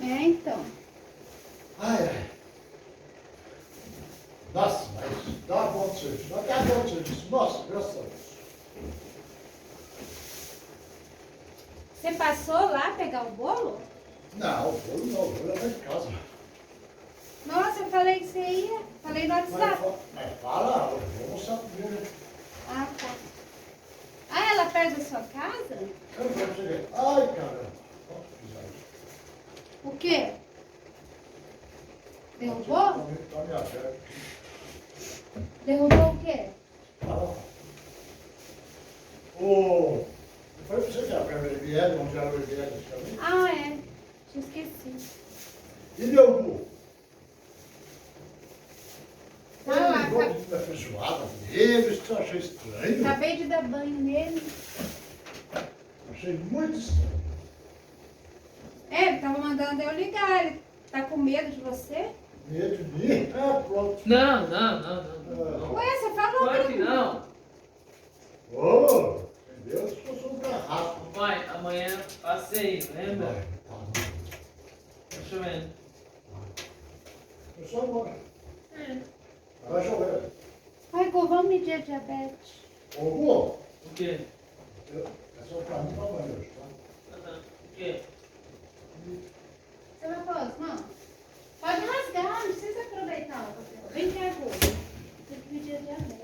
É, então. Ai, ai. Nossa, mas dá bom serviço. Dá bom serviço. Nossa, graças a Deus. Você passou lá pegar o bolo? Não, o bolo não, o bolo é lá de casa. Nossa, eu falei que você ia. Falei no WhatsApp. Mas fala, eu vou mostrar primeiro. Ah, tá. Ah, ela perto da sua casa? Eu não vou chegar. Ai, caramba. Ó, pisar. O quê? Derrubou? Tá me aberto. Derrubou o quê? Eu falei pra você que a câmera IBL, onde era o IBL antigamente. Ah, é. Tinha esquecido. E meu bu? Ah, lá, Ele ligou pedindo a feijoada dele, isso eu achei estranho. Acabei de dar banho nele. Achei muito estranho. É, ele tava mandando eu ligar. Ele tá com medo de você? Medo de mim? Ah, pronto. Não. Ué, você falou Claro que não. Ô, meu Deus, que eu sou um carrasco. Pai, amanhã passeio, lembra? Vai, tá bom. Tá chovendo. Eu só agora. É. Vai chover. Ai, Gu, vamos medir a diabetes. Ô, Gu, O quê? é só pra mim pra amanhã hoje, tá? O quê? Você vai pôr as mãos? Pode rasgar, não precisa aproveitar o papel. Vem cá, Gu.